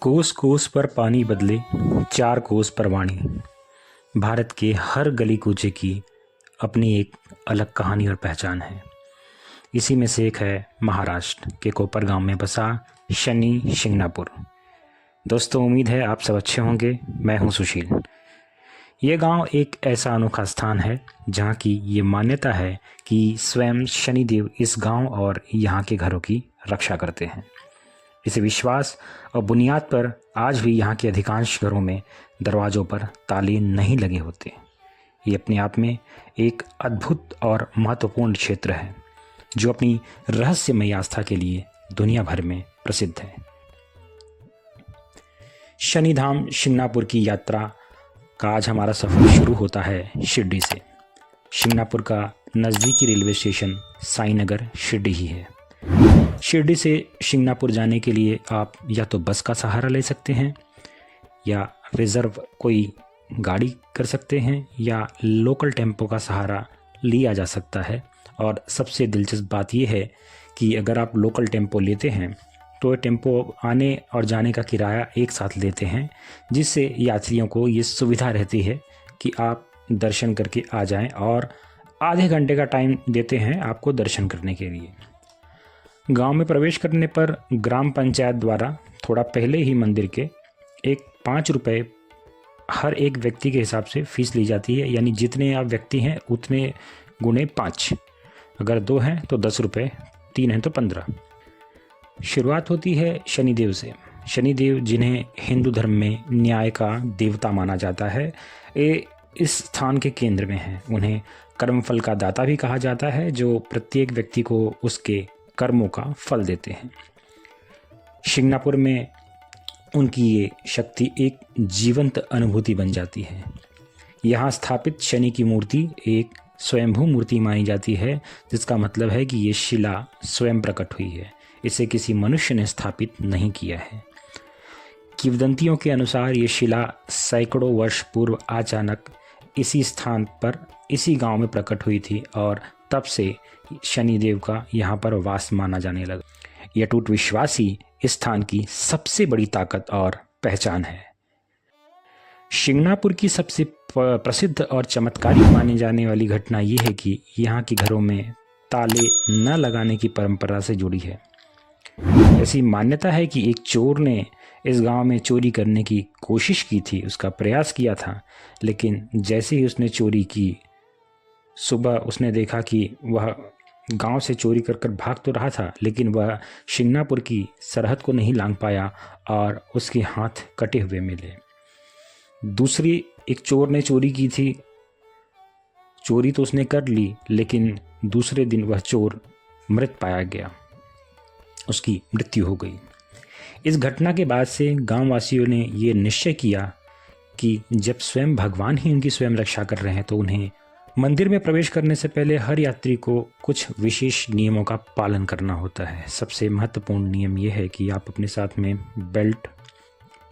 कोस कोस पर पानी बदले, चार कोस पर वाणी। भारत के हर गली कूचे की अपनी एक अलग कहानी और पहचान है। इसी में से एक है महाराष्ट्र के कोपरगांव में बसा शनि शिंगणापुर। दोस्तों, उम्मीद है आप सब अच्छे होंगे। मैं हूं सुशील। ये गांव एक ऐसा अनोखा स्थान है जहां की ये मान्यता है कि स्वयं शनिदेव इस गांव और यहाँ के घरों की रक्षा करते हैं। इस विश्वास और बुनियाद पर आज भी यहाँ के अधिकांश घरों में दरवाज़ों पर ताले नहीं लगे होते। ये अपने आप में एक अद्भुत और महत्वपूर्ण क्षेत्र है जो अपनी रहस्यमयी आस्था के लिए दुनिया भर में प्रसिद्ध है। शनिधाम शिंगणापुर की यात्रा का आज हमारा सफ़र शुरू होता है शिरडी से। शिंगणापुर का नज़दीकी रेलवे स्टेशन साईनगर शिरडी ही है। शिरडी से शिंगणापुर जाने के लिए आप या तो बस का सहारा ले सकते हैं या रिज़र्व कोई गाड़ी कर सकते हैं या लोकल टेम्पो का सहारा लिया जा सकता है। और सबसे दिलचस्प बात यह है कि अगर आप लोकल टेम्पो लेते हैं तो टेम्पो आने और जाने का किराया एक साथ लेते हैं, जिससे यात्रियों को ये सुविधा रहती है कि आप दर्शन करके आ जाएं और आधे घंटे का टाइम देते हैं आपको दर्शन करने के लिए। गांव में प्रवेश करने पर ग्राम पंचायत द्वारा थोड़ा पहले ही मंदिर के 5 रुपये हर एक व्यक्ति के हिसाब से फ़ीस ली जाती है। यानी जितने आप व्यक्ति हैं उतने गुणे 5, अगर 2 हैं तो 10 रुपये, 3 हैं तो 15। शुरुआत होती है शनिदेव से। शनिदेव जिन्हें हिंदू धर्म में न्याय का देवता माना जाता है, ये इस स्थान के केंद्र में हैं। उन्हें कर्मफल का दाता भी कहा जाता है, जो प्रत्येक व्यक्ति को उसके कर्मों का फल देते हैं। शिंगणापुर में उनकी ये शक्ति एक जीवंत अनुभूति बन जाती है। यहाँ स्थापित शनि की मूर्ति एक स्वयंभू मूर्ति मानी जाती है, जिसका मतलब है कि ये शिला स्वयं प्रकट हुई है, इसे किसी मनुष्य ने स्थापित नहीं किया है। किंवदंतियों के अनुसार ये शिला सैकड़ों वर्ष पूर्व अचानक इसी स्थान पर इसी गांव में प्रकट हुई थी और तब से शनिदेव का यहाँ पर वास माना जाने लगा। यह अटूट विश्वास ही इस स्थान की सबसे बड़ी ताकत और पहचान है। शिंगणापुर की सबसे प्रसिद्ध और चमत्कारी मानी जाने वाली घटना यह है कि यहाँ के घरों में ताले न लगाने की परंपरा से जुड़ी है। ऐसी मान्यता है कि एक चोर ने इस गांव में चोरी करने की कोशिश की थी, उसका प्रयास किया था, लेकिन जैसे ही उसने चोरी की, सुबह उसने देखा कि वह गांव से चोरी कर भाग तो रहा था, लेकिन वह शिंगणापुर की सरहद को नहीं लांघ पाया और उसके हाथ कटे हुए मिले। दूसरी एक चोर ने चोरी की थी। चोरी तो उसने कर ली, लेकिन दूसरे दिन वह चोर मृत पाया गया, उसकी मृत्यु हो गई। इस घटना के बाद से गांव वासियों ने ये निश्चय किया कि जब स्वयं भगवान ही उनकी स्वयं रक्षा कर रहे हैं तो उन्हें मंदिर में प्रवेश करने से पहले हर यात्री को कुछ विशेष नियमों का पालन करना होता है। सबसे महत्वपूर्ण नियम यह है कि आप अपने साथ में बेल्ट,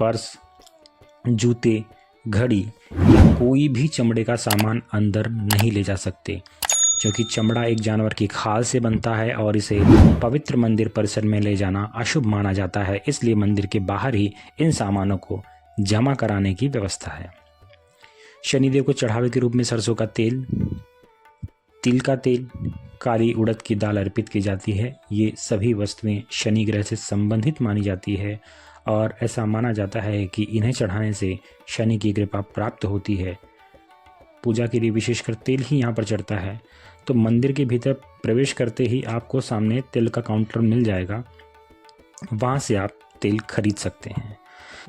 पर्स, जूते, घड़ी या कोई भी चमड़े का सामान अंदर नहीं ले जा सकते, क्योंकि चमड़ा एक जानवर की खाल से बनता है और इसे पवित्र मंदिर परिसर में ले जाना अशुभ माना जाता है। इसलिए मंदिर के बाहर ही इन सामानों को जमा कराने की व्यवस्था है। शनिदेव को चढ़ावे के रूप में सरसों का तेल, तिल का तेल, काली उड़द की दाल अर्पित की जाती है। ये सभी वस्तुएं शनि ग्रह से संबंधित मानी जाती है और ऐसा माना जाता है कि इन्हें चढ़ाने से शनि की कृपा प्राप्त होती है। पूजा के लिए विशेषकर तेल ही यहाँ पर चढ़ता है। तो मंदिर के भीतर प्रवेश करते ही आपको सामने तेल का काउंटर मिल जाएगा, वहाँ से आप तेल खरीद सकते हैं।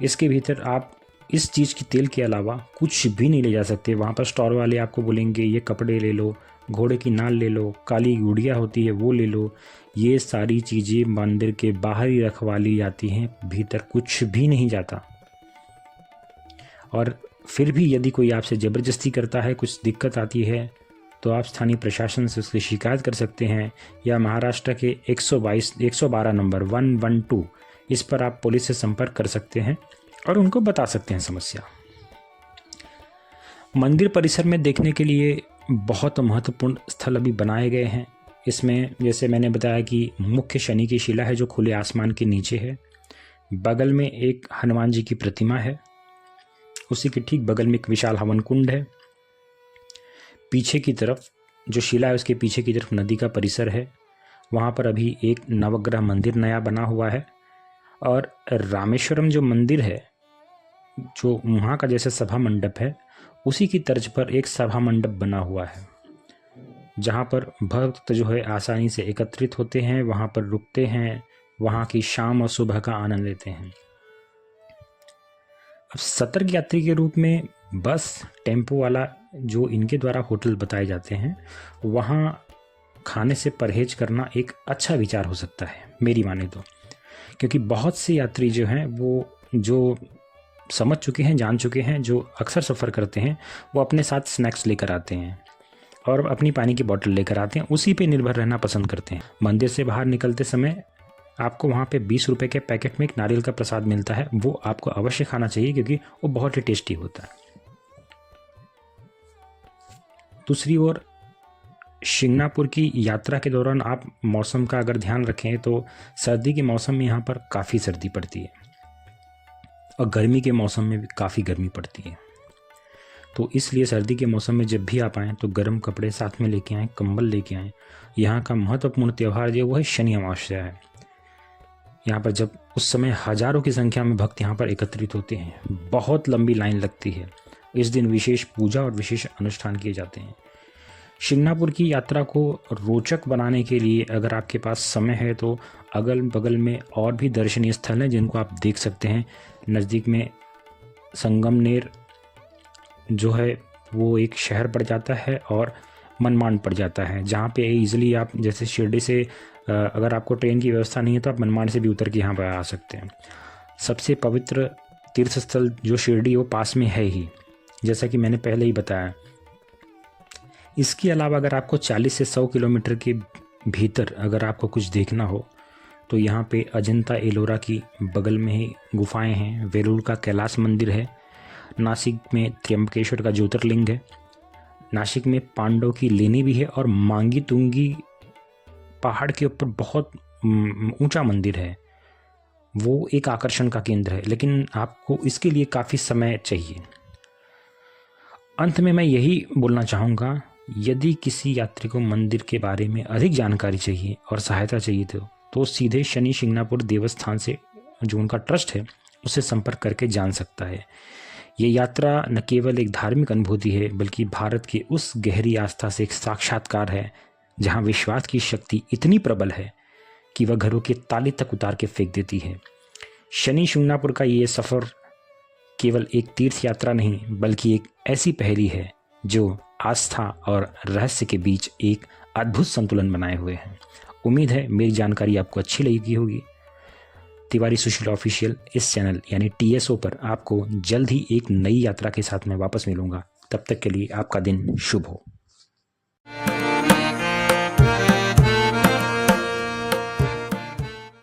इसके भीतर आप इस चीज़ की तेल के अलावा कुछ भी नहीं ले जा सकते। वहाँ पर स्टोर वाले आपको बोलेंगे ये कपड़े ले लो, घोड़े की नाल ले लो, काली गुड़िया होती है वो ले लो। ये सारी चीज़ें मंदिर के बाहर ही रखवाली जाती हैं, भीतर कुछ भी नहीं जाता। और फिर भी यदि कोई आपसे ज़बरदस्ती करता है, कुछ दिक्कत आती है, तो आप स्थानीय प्रशासन से उसकी शिकायत कर सकते हैं या महाराष्ट्र के 112 नंबर 112 इस पर आप पुलिस से संपर्क कर सकते हैं और उनको बता सकते हैं समस्या। मंदिर परिसर में देखने के लिए बहुत महत्वपूर्ण स्थल अभी बनाए गए हैं। इसमें जैसे मैंने बताया कि मुख्य शनि की शिला है जो खुले आसमान के नीचे है। बगल में एक हनुमान जी की प्रतिमा है, उसी के ठीक बगल में एक विशाल हवन कुंड है। पीछे की तरफ जो शिला है उसके पीछे की तरफ नदी का परिसर है। वहाँ पर अभी एक नवग्रह मंदिर नया बना हुआ है। और रामेश्वरम जो मंदिर है, जो वहाँ का जैसे सभा मंडप है, उसी की तर्ज पर एक सभा मंडप बना हुआ है, जहाँ पर भक्त जो है आसानी से एकत्रित होते हैं, वहाँ पर रुकते हैं, वहाँ की शाम और सुबह का आनंद लेते हैं। अब सतर्क यात्री के रूप में बस, टेम्पो वाला जो इनके द्वारा होटल बताए जाते हैं, वहाँ खाने से परहेज करना एक अच्छा विचार हो सकता है मेरी माने तो। क्योंकि बहुत से यात्री जो हैं वो जो समझ चुके हैं, जान चुके हैं, जो अक्सर सफ़र करते हैं, वो अपने साथ स्नैक्स लेकर आते हैं और अपनी पानी की बोतल लेकर आते हैं, उसी पे निर्भर रहना पसंद करते हैं। मंदिर से बाहर निकलते समय आपको वहाँ पे 20 रुपए के पैकेट में एक नारियल का प्रसाद मिलता है, वो आपको अवश्य खाना चाहिए क्योंकि वो बहुत ही टेस्टी होता है। दूसरी ओर शिंगणापुर की यात्रा के दौरान आप मौसम का अगर ध्यान रखें तो सर्दी के मौसम में यहाँ पर काफ़ी सर्दी पड़ती है और गर्मी के मौसम में भी काफ़ी गर्मी पड़ती है। तो इसलिए सर्दी के मौसम में जब भी आप आएँ तो गर्म कपड़े साथ में लेके आएँ, कंबल लेके आएँ। यहाँ का महत्वपूर्ण त्यौहार जो वो है शनि अमावस्या है। यहाँ पर जब उस समय हजारों की संख्या में भक्त यहाँ पर एकत्रित होते हैं, बहुत लंबी लाइन लगती है। इस दिन विशेष पूजा और विशेष अनुष्ठान किए जाते हैं। शिंगणापुर की यात्रा को रोचक बनाने के लिए अगर आपके पास समय है तो अगल बगल में और भी दर्शनीय स्थल हैं जिनको आप देख सकते हैं। नज़दीक में संगमनेर जो है वो एक शहर पड़ जाता है और मनमाड पड़ जाता है, जहाँ पे इजीली आप जैसे शिरडी से अगर आपको ट्रेन की व्यवस्था नहीं है तो आप मनमाड से भी उतर के यहाँ पर आ सकते हैं। सबसे पवित्र तीर्थ स्थल जो शिरडी वो पास में है ही, जैसा कि मैंने पहले ही बताया। इसके अलावा अगर आपको 40 से 100 किलोमीटर के भीतर अगर आपको कुछ देखना हो तो यहाँ पे अजंता एलोरा की बगल में ही गुफाएं हैं, वेलूर का कैलाश मंदिर है, नासिक में त्र्यंबकेश्वर का ज्योतिर्लिंग है, नासिक में पांडव की लेनी भी है और मांगी तुंगी पहाड़ के ऊपर बहुत ऊंचा मंदिर है। वो एक आकर्षण का केंद्र है, लेकिन आपको इसके लिए काफ़ी समय चाहिए। अंत में मैं यही बोलना चाहूँगा, यदि किसी यात्री को मंदिर के बारे में अधिक जानकारी चाहिए और सहायता चाहिए तो सीधे शनि शिंगणापुर देवस्थान से जो उनका ट्रस्ट है उससे संपर्क करके जान सकता है। ये यात्रा न केवल एक धार्मिक अनुभूति है बल्कि भारत की उस गहरी आस्था से एक साक्षात्कार है जहाँ विश्वास की शक्ति इतनी प्रबल है कि वह घरों के ताले तक उतार के फेंक देती है। शनि शिंगणापुर का ये सफ़र केवल एक तीर्थ यात्रा नहीं बल्कि एक ऐसी पहेली है जो आस्था और रहस्य के बीच एक अद्भुत संतुलन बनाए हुए हैं। उम्मीद है मेरी जानकारी आपको अच्छी लगी होगी। तिवारी सुशील ऑफिशियल इस चैनल यानी TSO पर आपको जल्द ही एक नई यात्रा के साथ मैं वापस मिलूंगा। तब तक के लिए आपका दिन शुभ हो।